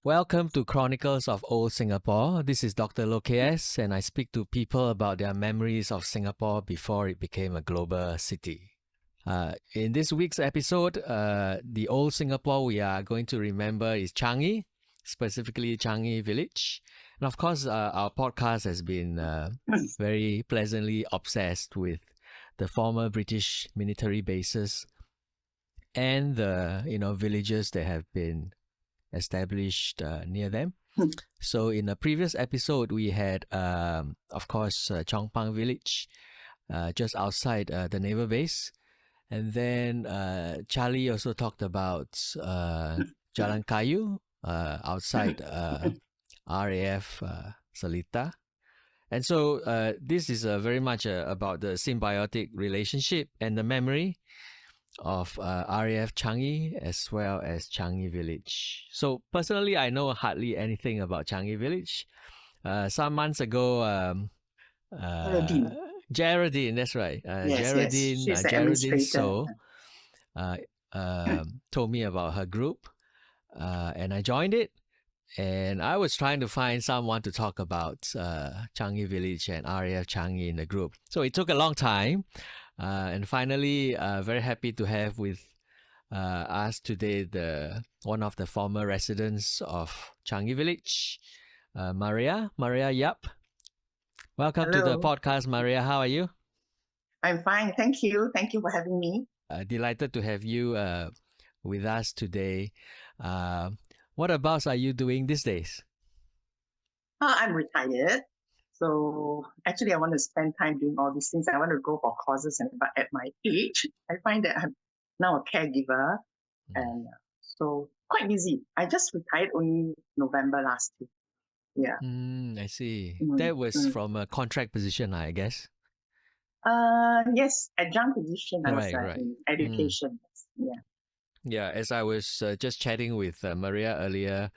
Welcome to Chronicles of Old Singapore. This is Dr Loh KS, and I speak to people about their memories of Singapore before it became a global city. In this week's episode, the old Singapore we are going to remember is Changi, specifically Changi Village. And of course, our podcast has been very pleasantly obsessed with the former British military bases and the villages that have been established near them. So in a previous episode, we had, of course, Chong Pang Village, just outside the naval base. And then Charlie also talked about Jalan Kayu, outside RAF Seletar. And so this is very much about the symbiotic relationship and the memory of RAF Changi as well as Changi Village. So personally, I know hardly anything about Changi Village. Some months ago, Geraldine, that's right. Geraldine, She's the Geraldine administrator. told me about her group, and I joined it. And I was trying to find someone to talk about Changi Village and RAF Changi in the group. So it took a long time. And finally, very happy to have with us today one of the former residents of Changi Village, Maria Yap. Welcome to the Hello. podcast, Maria. How are you? I'm fine. Thank you. Thank you for having me. Delighted to have you with us today. What abouts are you doing these days? I'm retired. So actually, I want to spend time doing all these things. I want to go for courses. But at my age, I find that I'm now a caregiver. And so quite busy. I just retired only November last year. Yeah. I see. That was from a contract position, I guess. Yes, adjunct position. I was Right. in education. Yeah. Yeah, as I was just chatting with Maria earlier,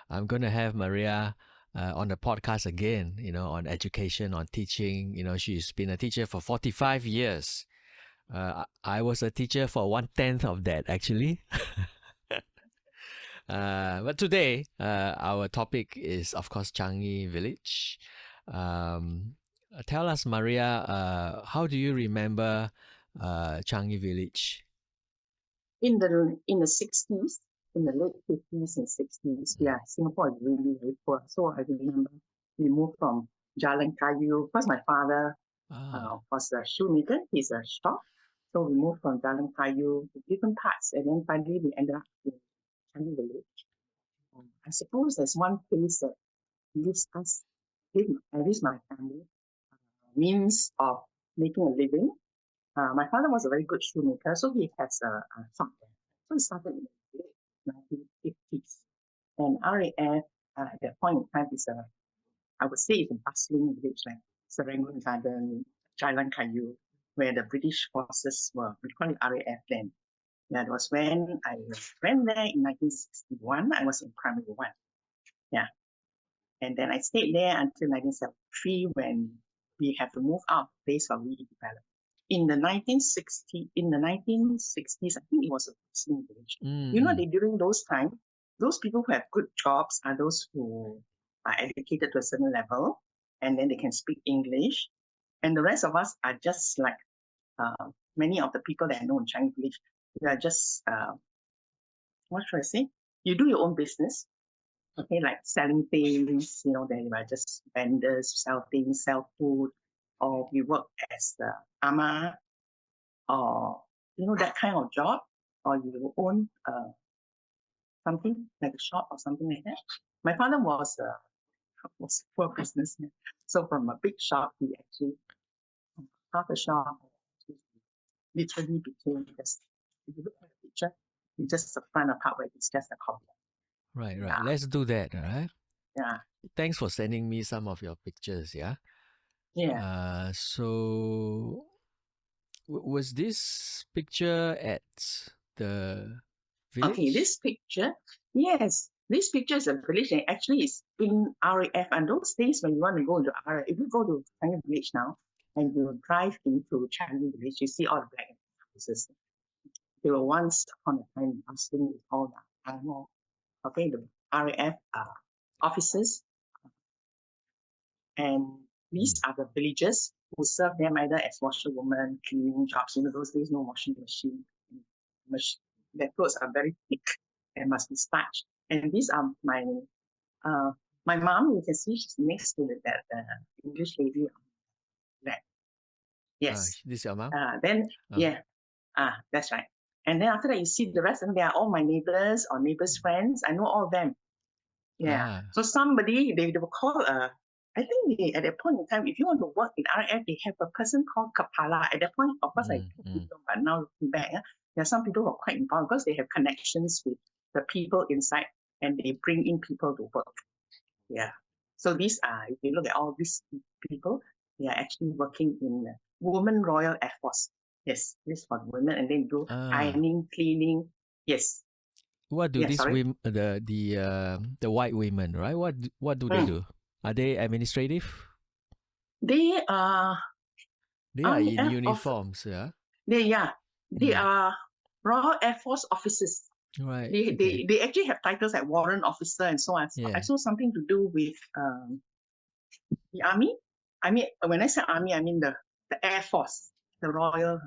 I'm going to have Maria on the podcast again, on education, on teaching. She's been a teacher for 45 years. I was a teacher for 1/10 of that, actually. But today, our topic is, of course, Changi Village. Tell us, Maria, how do you remember Changi Village? In the 60s, in the late 50s and 60s, Singapore is really, very poor. So I remember we moved from Jalan Kayu. First, my father was a shoemaker. He's a shop. So we moved from Jalan Kayu to different parts. And then finally, we ended up in Changi Village. I suppose there's one place that gives us, at least my family, means of making a living. My father was a very good shoemaker, so he has a shop there. So he started in the late 1950s. And RAF at that point in time I would say it's a bustling village like Serangoon Garden, Jalan Kayu, where the British forces we call it RAF then. That was when I went there in 1961. I was in primary one. Yeah. And then I stayed there until 1973 when we had to move out of the place for redevelopment. In the 1960s, I think it was a Muslim village. During those times, those people who have good jobs are those who are educated to a certain level, and then they can speak English. And the rest of us are just like many of the people that I know in Changi Village. We are just, what should I say? You do your own business. Okay, like selling things, they are just vendors, sell things, sell food, or we work as the ama, or that kind of job, or you own something like a shop or something like that. My father was a poor businessman, so from a big shop, he actually half a shop literally became just. If you look at the picture, it's just the front part where it's just a cobbler. Right. Let's do that, all right? Yeah. Thanks for sending me some of your pictures, yeah? Yeah. So, was this picture at the village? Okay, this picture, yes, this picture is a village and actually it's in RAF. And those days when you want to go into RAF, if you go to Changi Village now and you drive into Changi Village, you see all the black houses. They were once upon a time bustling with all the animal. Okay, the RAF officers, and these are the villagers who serve them either as washerwoman, cleaning jobs. In those days, no washing machine. Their clothes are very thick and must be starched. And these are my mom. You can see she's next to that English lady on that. Yes. This is your mom? Then that's right. And then after that, you see the rest of them. They are all my neighbors or neighbors' friends. I know all of them. Yeah. So somebody they will call I think at that point in time, if you want to work in RF, they have a person called Kapala. At that point, of course, I don't know, but now looking back, there are some people who are quite involved because they have connections with the people inside and they bring in people to work. Yeah. So these are, if you look at all these people, they are actually working in the Women Royal Air Force. Yes, this is for the women, and then do ironing, cleaning. Yes. What do these women, the white women, right? What do they do? Are they administrative? They are in uniforms, They are Royal Air Force officers. Right. They actually have titles like warrant officer and so on. I saw something to do with the army. I mean, when I say army, I mean the Air Force, the Royal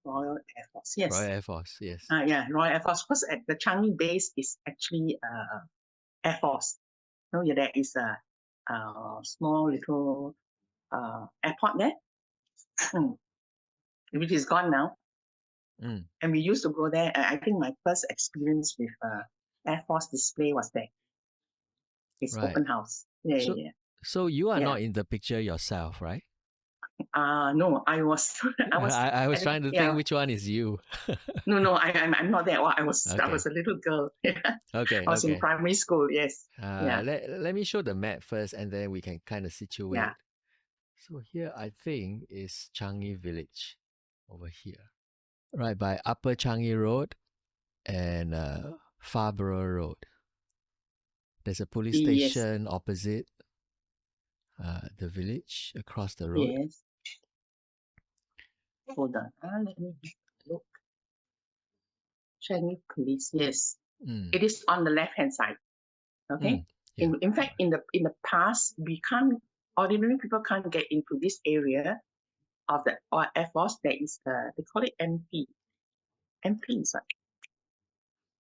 Air Force. Yes. Royal Air Force. Yes. Royal Air Force. Because at the Changi base is actually Air Force. So there is a small little airport there, which is gone now. And we used to go there. I think my first experience with Air Force display was there. It's open house. So you are not in the picture yourself, right? No, I was. I was trying to think which one is you. No, I'm not there. I was a little girl. Okay. I was in primary school. Yes. Let me show the map first, and then we can kind of situate. Yeah. So here, I think is Changi Village, over here, right by Upper Changi Road and Farborough Road. There's a police station opposite the village across the road. Yes. Hold on. Let me look. Changi Police. Yes. It is on the left-hand side. Okay. In fact, in the past, ordinary people can't get into this area of the Air Force. There is they call it MP. MP is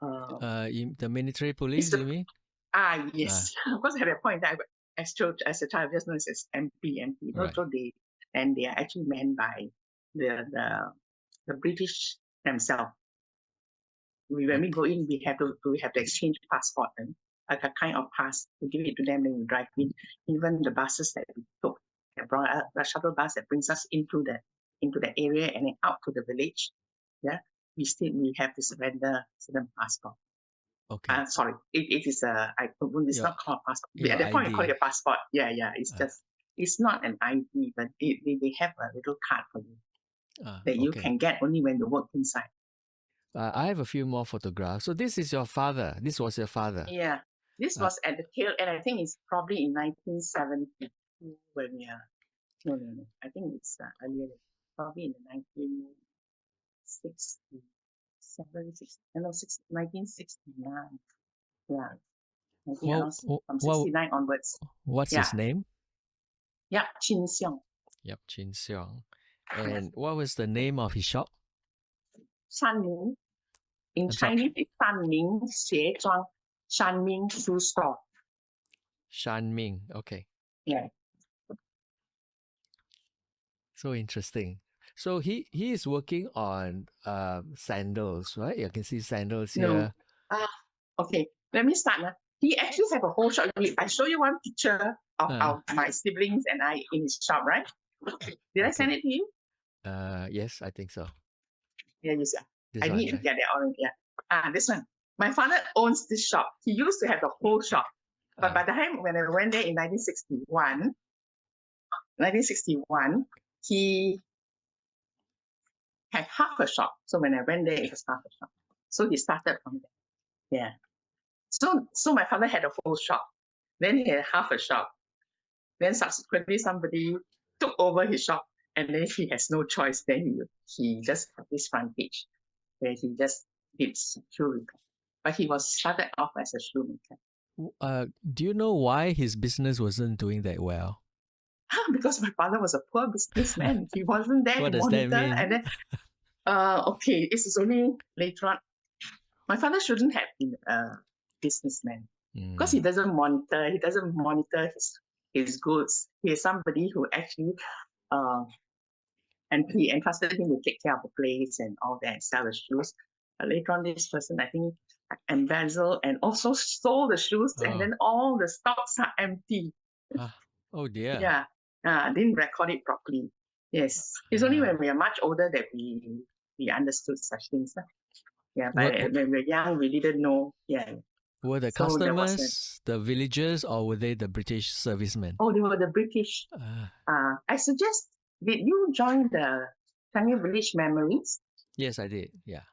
the military police, you mean? Yes. Because at that point, as a child, just known as MP. Right. So they are actually manned by the British themselves. When we go in, we have to exchange passport and a kind of pass to give it to them. Then we drive in. Even the buses that we took, brought a shuttle bus that brings us into the area and then out to the village. Yeah, we have to surrender certain passport. Okay. Sorry, it is it's not called a passport. At that point, I call it a passport. Yeah. It's not an ID, but they have a little card for you that you can get only when you work inside. I have a few more photographs. So this is your father. This was your father. Yeah. This was at the tail end. I think it's probably in 1972 when we are. No. I think it's earlier. Probably in the 1969. Yeah. From 69 onwards. What's his name? Yap Chin Siong. Yap Chin Siong. And what was the name of his shop? Shan Ming. In Chinese, it's Shan Ming Xie Zhuang. Shan Ming Shoe Store. Shan Ming. Okay. Yeah. So interesting. So he is working on sandals, right? You can see sandals here. Okay. Let me start. He actually have a whole shop. I show you one picture of my siblings and I in his shop, right? Did I send it to you? Yes, I think so. Yeah, you see. I need to get that orange. Yeah. This one. My father owns this shop. He used to have the whole shop. But by the time when I went there in 1961, he had half a shop. So when I went there, it was half a shop. So he started from there. Yeah. So my father had a full shop. Then he had half a shop. Then subsequently somebody took over his shop, and then he has no choice. Then he just had this front page where he just did shoe repair. But he was started off as a shoemaker. Do you know why his business wasn't doing that well? Because my father was a poor businessman. He wasn't there What to does that monitor. mean? And then, okay, this is only later on. My father shouldn't have been a businessman because he doesn't monitor. He doesn't monitor his goods. He is somebody who actually and he entrusted him to take care of the place and all that and sell the shoes. Later on, this person, I think, embezzled and also stole the shoes, and then all the stocks are empty. Oh dear. Yeah, didn't record it properly. Yes, it's only when we are much older that we understood such things. Yeah, but when we were young, we didn't know. Yeah. Were the So customers the villagers or were they the British servicemen? Oh, they were the British. I suggest, did you join the Changi Village Memories? Yes, I did. Yeah.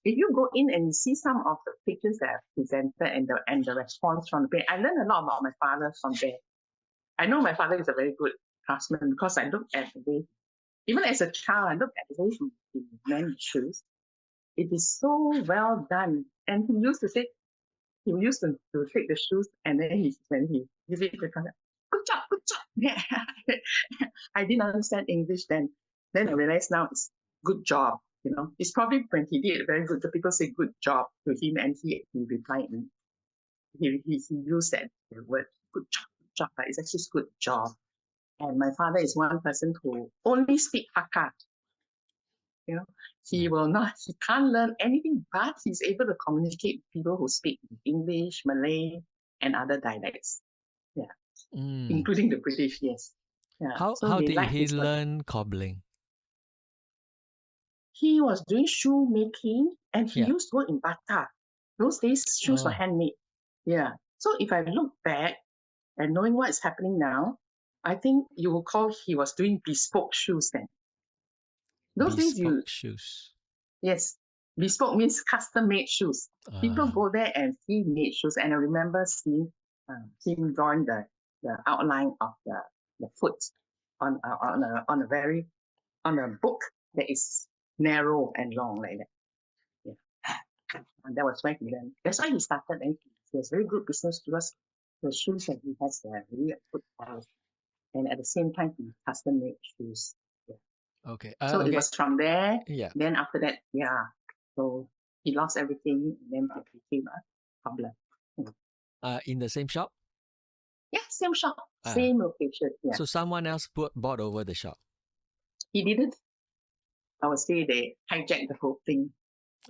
If you go in and you see some of the pictures that are presented and the response from the page, I learned a lot about my father from there. I know my father is a very good craftsman because I looked at the way, even as a child, I looked at the way he made shoes. It is so well done. And he used to say, he used to take the shoes and then when he give it to the good job, good job. Yeah. I didn't understand English then. Then I realized now it's good job. It's probably when he did very good, the people say good job to him and he replied, he used that word, good job, but it's actually good job. And my father is one person who only speak Hakka. He can't learn anything, but he's able to communicate with people who speak English, Malay, and other dialects. Yeah. Including the British, yes. Yeah. How did he learn cobbling? He was doing shoemaking and he used to work in Bata. Those days, shoes were handmade. Yeah. So if I look back and knowing what is happening now, I think you will call he was doing bespoke shoes then. Those days shoes. Yes. Bespoke means custom-made shoes. People go there and see made shoes. And I remember seeing him drawing the outline of the foot on a book that is narrow and long like that. Yeah. And that was why he learned. That's why he started. And he has very good business because the shoes that he has are really good quality. And at the same time, he custom-made shoes. Yeah. Okay. So it was from there. Yeah. Then after that, so he lost everything and then he became a cobbler. In the same shop? Yeah, same shop, same location. Yeah. So someone else bought over the shop? He didn't. I would say they hijacked the whole thing.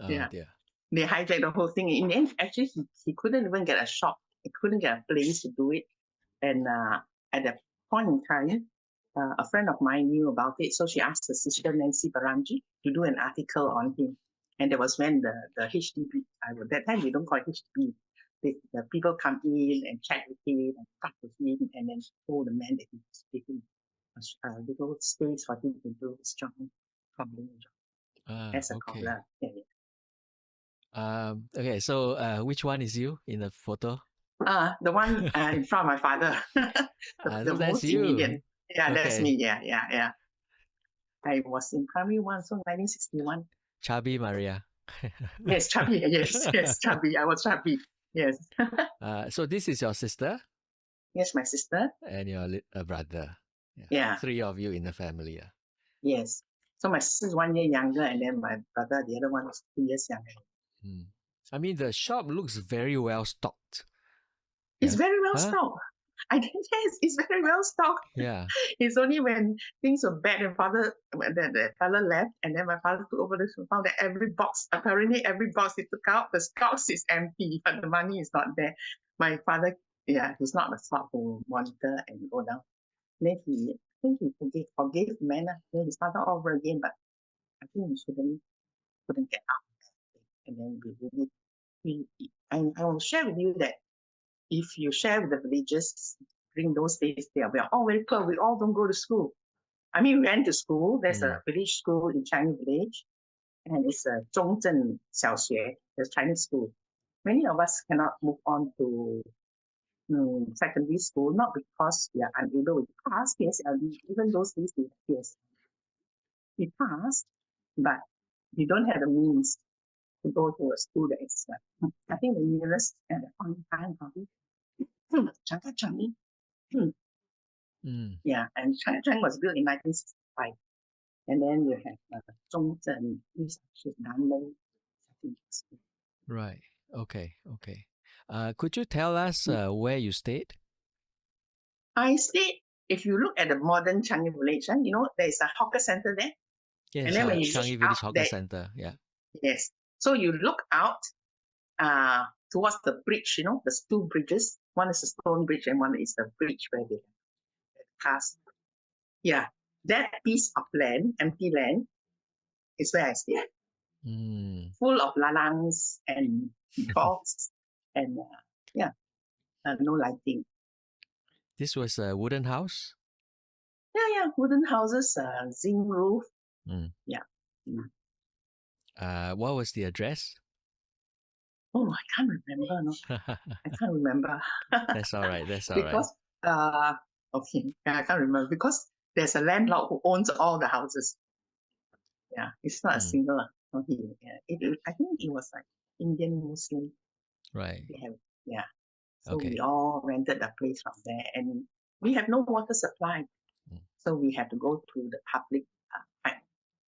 Dear. They hijacked the whole thing. In the end, actually, he couldn't even get a shop. He couldn't get a place to do it. And at that point in time, a friend of mine knew about it. So she asked the sister Nancy Baranji to do an article on him. And that was when the HDB, that time we don't call it HDB. The people come in and chat with him and talk with him and then told the man that he was taking a little space for him to do his job, cobbling job as a cobbler. Okay, so which one is you in the photo? The one in front of my father. the most immediate. Yeah, that's me. Yeah. I was in primary 1, so 1961. Chubby Maria. Yes, chubby. Yes, chubby. I was chubby. Yes. So this is your sister? Yes, my sister. And your brother. Yeah. 3 of you in the family. Yes. So my sister is 1 year younger, and then my brother, the other one, is 2 years younger. I mean, the shop looks very well stocked. It's very well stocked. Yes, it's very well stocked. Yeah. It's only when things were bad and the father left, and then my father took over this and found that apparently every box he took out, the stocks is empty, but the money is not there. My father, he's not the sort who monitor and go down. Then I think he forgave the man. Then he started all over again, but I think he couldn't get out of that. And then I will share with you that if you share with the villagers during those days, we are all very poor. We all don't go to school. I mean, we went to school. There's a village school in Changi Village, and it's a Zhongzhen Xiaoxue, the Chinese school. Many of us cannot move on to secondary school, not because we are unable to pass PSLE. Even those days, we have PSLE. We passed, but we don't have the means. to go to a school that is, I think the nearest at that point in time, probably Changi. Yeah, and Changi was built in 1965. And then you have Zhongzhen, Danlong, I think. Right. Okay. Okay. Could you tell us where you stayed? I stayed, if you look at the modern Changi Village, you know, there is a hawker center there. Yes, And then when you Changi look Village out Hawker there, Center. Yeah. yes. So you look out towards the bridge, you know, there's two bridges. One is a stone bridge and one is the bridge where they have cast. Yeah, that piece of land, empty land, is where I stayed. Full of lalangs and dogs and no lighting. This was a wooden house? Yeah, wooden houses, zinc roof. Yeah. What was the address? Oh, I can't remember. No, I can't remember. That's all right. That's all because, right. okay, I can't remember because there's a landlord who owns all the houses. Yeah, it's not a single. I think it was like Indian Muslim. Right. They have, yeah. So Okay. we all rented the place from there, and we have no water supply, so we had to go to the public pipe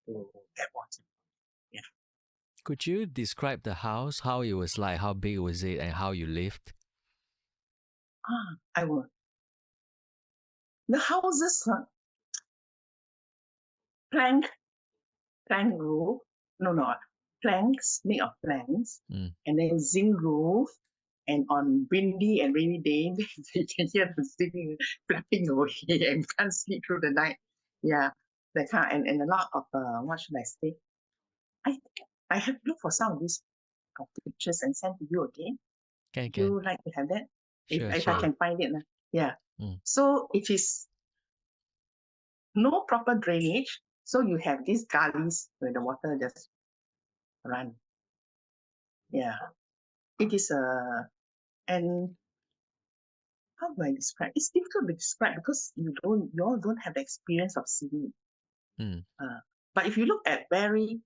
to get water. Yeah. Could you describe the house, how it was like, how big was it, and how you lived? I will. The houses, plank roof. No, planks made of planks, and then zinc roof. And on windy and rainy day, you can hear the zinc flapping away and you can't sleep through the night. Yeah, that kind. And a lot of what should I say? I have looked for some of these pictures and send to you again. Can. Would you like to have that? Sure, if I can find it. Yeah. So it is no proper drainage. So you have these gullies where the water just run. Yeah. It is and how do I describe? It's difficult to describe because you all don't have the experience of seeing it. But if you look at very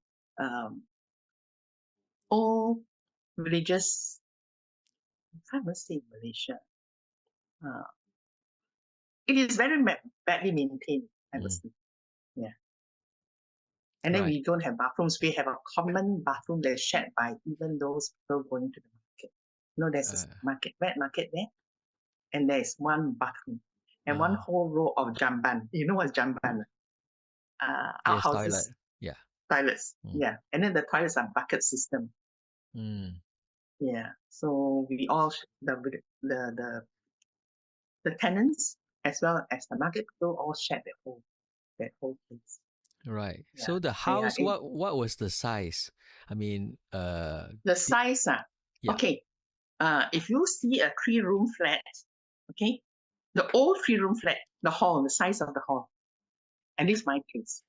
old villages, I can't even say Malaysia. It is very badly maintained, I would say. Yeah. And then we don't have bathrooms. We have a common bathroom that's shared by even those people going to the market. You know, there's a wet market there, and there's one bathroom and one whole row of jamban. You know what's jamban? Yes, outhouses. toilet. Yeah. Toilets. Yeah. And then the toilets are bucket system. Yeah. So we all the tenants as well as the market people all shared that whole place. Right. Yeah. So the house, what was the size? I mean, the size. Yeah. Okay. If you see a 3-room flat, okay, the old 3-room flat, the hall, the size of the hall, and this is my place.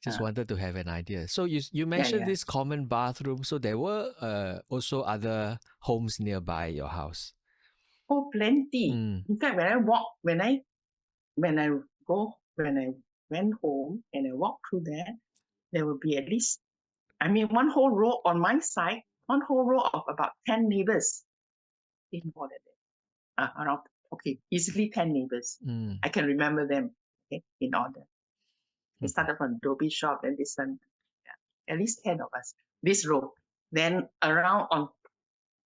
Just wanted to have an idea. So you mentioned this common bathroom. So there were also other homes nearby your house. Oh, plenty. In fact, when I went home and I walked through there will be at least, one whole row on my side, one whole row of about 10 neighbors. Even more than that. Around, easily 10 neighbors. I can remember them, in order. They started from Adobe shop and this one. Yeah, at least 10 of us. This row. Then around on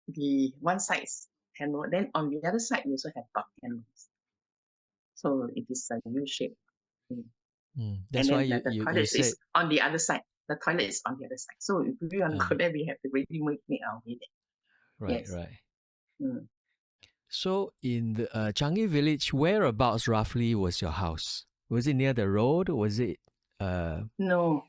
the one side is 10 row. Then on the other side, we also have about 10 rows. So it is a U shape. That's and why then the toilet said is on the other side. The toilet is on the other side. So if we want to go there, we have to really make our way there. Right, yes. right. So in the Changi Village, whereabouts roughly was your house? Was it near the road? Was it? No.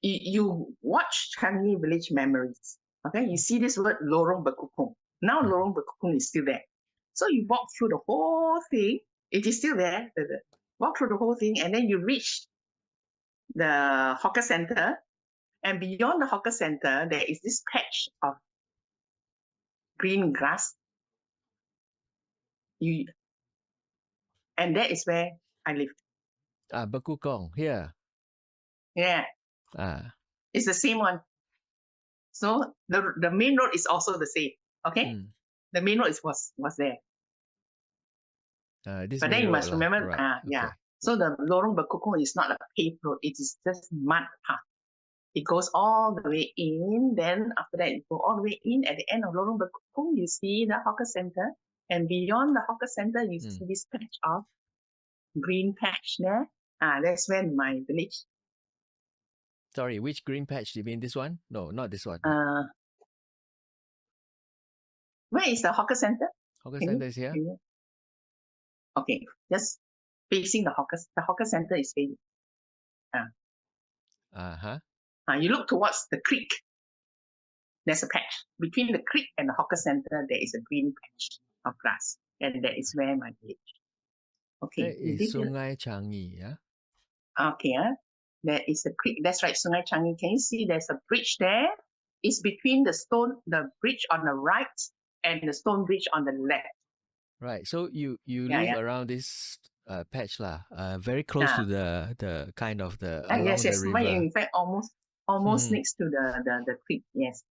You watch Changi Village Memories. Okay, you see this word Lorong Bekukong. Now Lorong Bekukong is still there. So you walk through the whole thing. It is still there. Walk through the whole thing, and then you reach the hawker center. And beyond the hawker center, there is this patch of green grass. And that is where I lived. Bekukong, here. Yeah. It's the same one. So the main road is also the same. Okay, the main road was there. This But main then you road must lah. remember, Right. yeah. Okay. So the Lorong Bekukong is not a paved road; it is just mud path. It goes all the way in. Then after that, you go all the way in. At the end of Lorong Bekukong, you see the hawker center, and beyond the hawker center, you see this patch of green patch there. That's when my village. Sorry, which green patch? Do you mean this one? No, not this one. Where is the hawker center? Hawker center is here. Okay, just facing the hawker. The hawker center is facing. You look towards the creek. There's a patch between the creek and the hawker center. There is a green patch of grass, and that is where my village. Okay, that is Sungai Changi, yeah. Okay, there is a creek. That's right, Sungai Changi. Can you see? There's a bridge there. It's between the bridge on the right and the stone bridge on the left. Right. So you live around this patch lah, very close to the kind of the along yes, the river. In fact, almost next to the creek. Yes.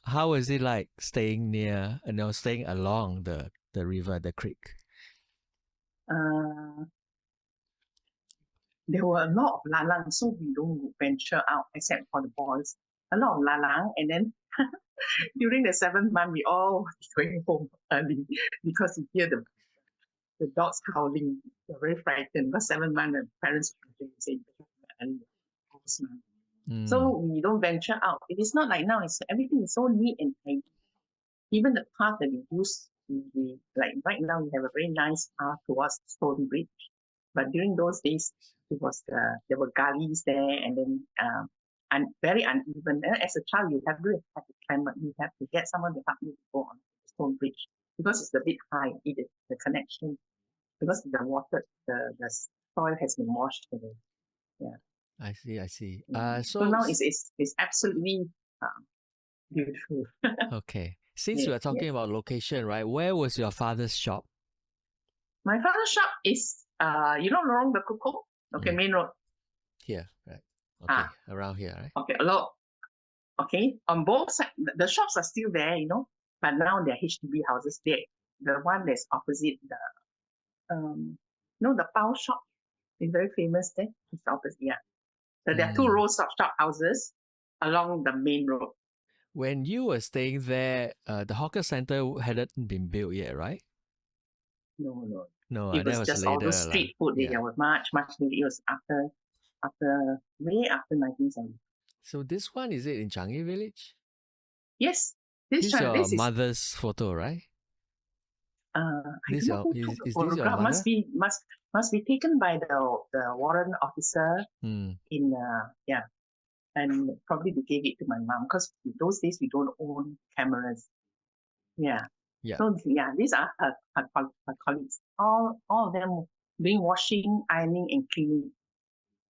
How was it like staying near, staying along the river, the creek? There were a lot of lalang, so we don't venture out except for the boys. A lot of lalang, and then during the 7th month, we all going home early because you hear the dogs howling. They're very frightened. Because 7th month, the parents are saying, so we don't venture out. It is not like now. Everything is so neat and tidy. Even the path that we use, like right now, we have a very nice path towards Stone Bridge. But during those days, there were gullies there, and then and very uneven. And as a child, you have to climb. You have to get someone to help you to go on the Stone Bridge because it's a bit high. The connection, because the water, the soil has been washed away. Yeah. I see. So now it's absolutely beautiful. Okay. Since we are talking about location, right? Where was your father's shop? My father's shop is Lorong Bekukong. Okay, main road. Here, right? Okay, around here, right? Okay, a lot. Okay, on both sides, the shops are still there, but now they're HDB houses. The one that's opposite the Pao shop is very famous there. It's opposite, yeah. So there are 2 rows of shop houses along the main road. When you were staying there, the hawker center hadn't been built yet, right? No, it was just later, all those street food. There was much later. It was way after 1970. So this one, is it in Changi Village? Yes. This is your mother's photo, right? Is this your mother? Must be taken by the warrant officer in and probably they gave it to my mom because in those days we don't own cameras. Yeah. So these are her colleagues. All of them doing washing, ironing, and cleaning.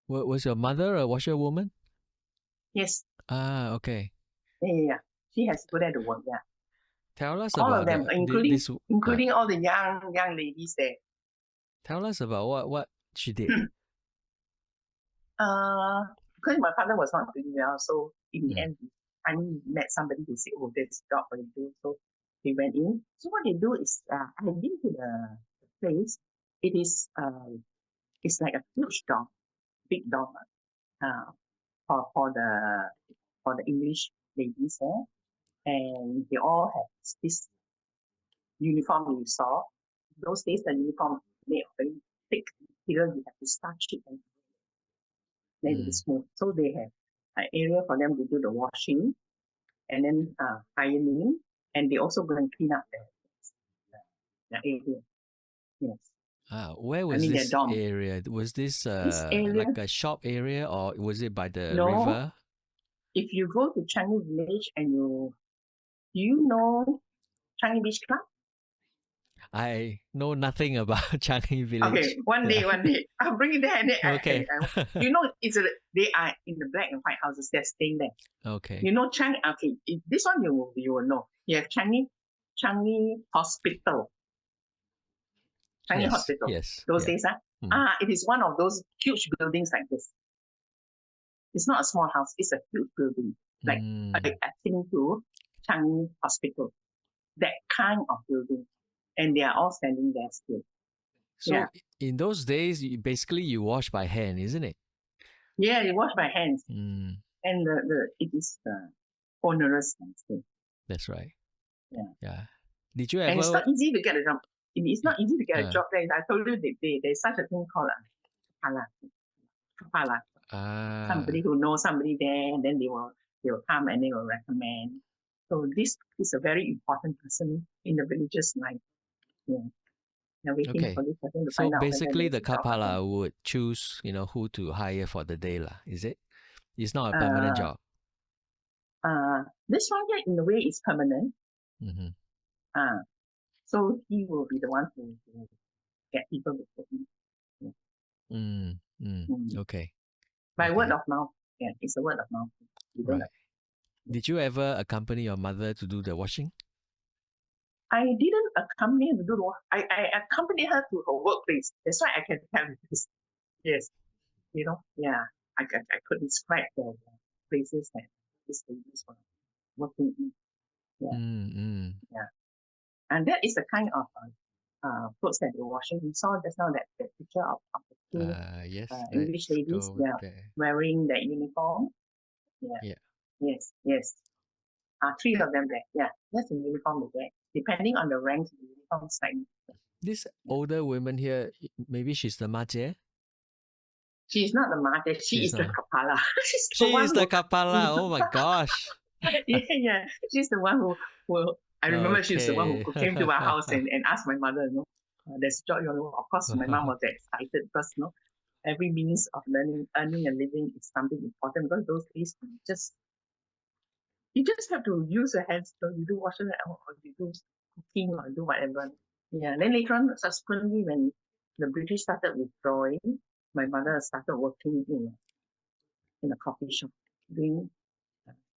Was your mother a washerwoman? Yes. Okay. Yeah. She has to go there to work. Yeah. Tell us all about of them, including all the young ladies there. Tell us about what she did. Because my father was not doing well, so in the end, I met somebody who said, "Oh, there's a job for you to do." So they went in. So what they do is, I've been to the place. It is, it's like a huge dorm, big dorm, for the English ladies there, and they all have this uniform you saw. Those days, the uniform made of very thick material. You have to starch it and then it is smooth. So they have an area for them to do the washing and then ironing, and they also go and clean up the area. Yes. Where was this area? Was this area, like a shop area, or was it by the river? If you go to Changi Village and you know Changi Beach Club? I know nothing about Changi Village. Okay, one day I'll bring you there. And okay. They are in the black and white houses. They're staying there. Okay. You know Changi. Okay, this one you will know. You have Changi Hospital. Changi Hospital. Yes. Those days, it is one of those huge buildings like this. It's not a small house. It's a huge building, like akin to Changi Hospital. That kind of building, and they are all standing there still. So in those days, basically you wash by hand, isn't it? Yeah, they wash by hands, and it is onerous thing. That's right. Yeah. Did you ever? And it's not easy to get a job. It's not easy to get a job there. I told you there's such a thing called kapala. Somebody who knows somebody there, and then they will come and they will recommend. So this is a very important person in the village's life. Yeah. They're waiting for this person to find out. So basically, the kapala would choose, who to hire for the day, lah. Is it? It's not a permanent job. This one here, in a way, is permanent. So he will be the one who get people to put in. Okay. By word of mouth. Yeah, it's a word of mouth. Right. Did you ever accompany your mother to do the washing? I didn't accompany her to do the washing. I accompanied her to her workplace. That's why I can tell you this. Yes. I could describe the places that this ladies were working in. Yeah. And that is the kind of clothes that they were washing. We saw just now that picture of the two English ladies wearing their uniform. Yeah. Yes. Three of them there. Yeah, that's the uniform there. Depending on the rank, the uniform slightly. This older woman here, maybe she's the majie? She's not the majie. She is the kapala. She is the kapala. Oh my gosh. Yeah. She's the one who I remember she's the one who came to our house and asked my mother, there's a job, of course my mom was excited because, every means of earning a living is something important because those days you just have to use your hands. So you do washing or you do cooking or do whatever. Yeah. Then later on, subsequently, when the British started withdrawing, my mother started working in a coffee shop doing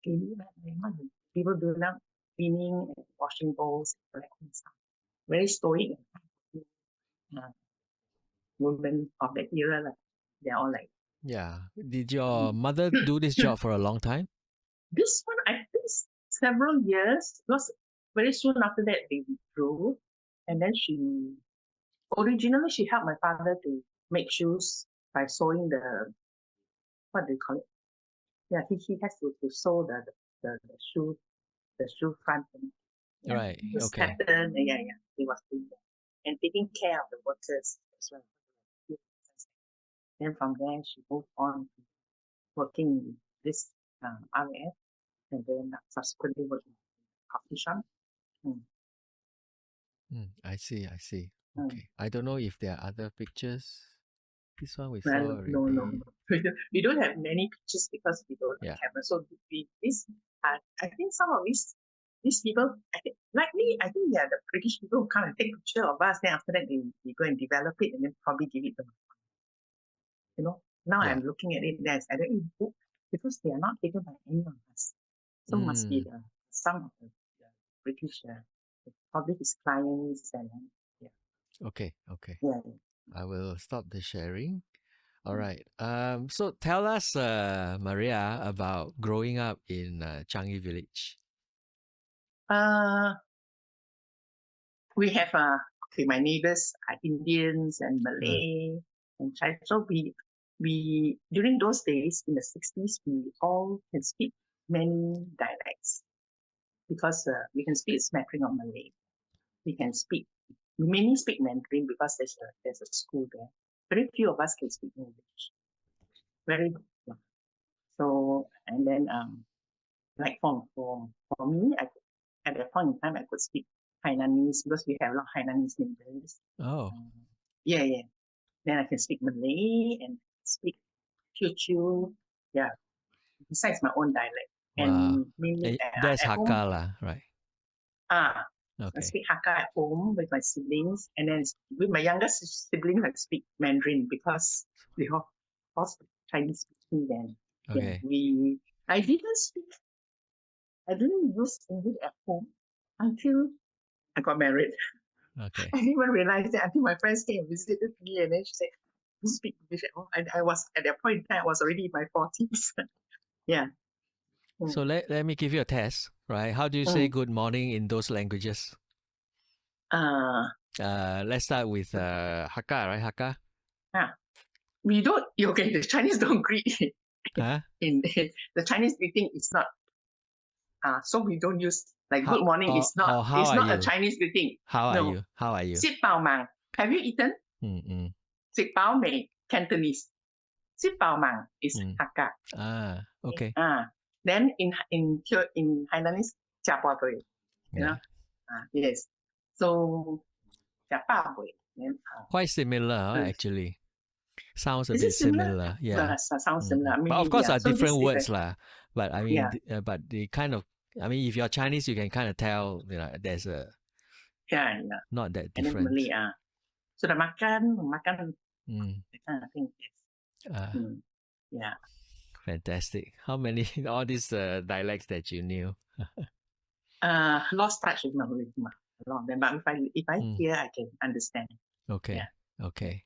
people do now cleaning and washing bowls and stuff. Very stoic women of that era. They're all like. Yeah. Did your mother do this job for a long time? This one, I think, several years, because very soon after that they withdrew, and then originally she helped my father to make shoes by sewing what do you call it? Yeah, he has to sew the shoe front. Right. Okay. Pattern, he was doing that and taking care of the workers as well. Then from there she moved on to working with this RAF. And then subsequently working in a coffee shop. I see. Okay. I don't know if there are other pictures. This one we saw already. No. We don't have many pictures because we don't have camera. So I think some of these people, likely, I think they are the British people who come and take picture of us. Then after that, they go and develop it and then probably give it to them. Now I'm looking at it, there's I don't know, because they are not taken by any of us. So must be some of the British, probably his clients and Okay. Yeah. I will stop the sharing. All right. So tell us, Maria, about growing up in Changi Village. We have my neighbors are Indians and Malay and Chinese. So we during those days in the 60s, we all can speak many dialects because we can speak a smattering of Malay. We mainly speak Mandarin because there's a school there. Very few of us can speak English. Very good. So, and then like for me, at that point in time I could speak Hainanese because we have a lot of Hainanese neighbors. Oh. Yeah. Then I can speak Malay and speak Teochew. Yeah. Besides my own dialect. Wow. And that's Hakka lah, right? Okay. I speak Hakka at home with my siblings, and then with my youngest sibling, I speak Mandarin because we all speak Chinese speaking then. Okay. Yeah, I didn't use English at home until I got married. Okay. I didn't even realize that until my friends came and visited me, and then she said, speak English at all. I was at that point in time, I was already in my 40s. Yeah. So let me give you a test, right? How do you say good morning in those languages? Let's start with Hakka, right? Hakka? We don't, okay, the Chinese don't greet. Huh? In the Chinese greeting is not, so we don't use, like good morning is not, how it's are not you? a Chinese greeting. How are No. you? How are you? Sit bao mang. Have you eaten? Sit bao mei, Cantonese. Sit bao mang is Hakka. Okay. Then in Hainanese, jia bua bui. Yeah. Yes. So jia ba bui. Quite similar, actually. Sounds a Is bit it similar? similar. Yeah. Sounds similar. But of course, yeah. are So different this words, lah. But I mean, yeah. but the kind of, I mean, if you're Chinese, you can kind of tell, there's a yeah. not that And then different. Malay, so the makan, that kind of thing. Yes. Yeah. Fantastic. How many, all these dialects that you knew? Lost touch with my a lot of them. But if I hear, I can understand. Okay. Yeah. Okay.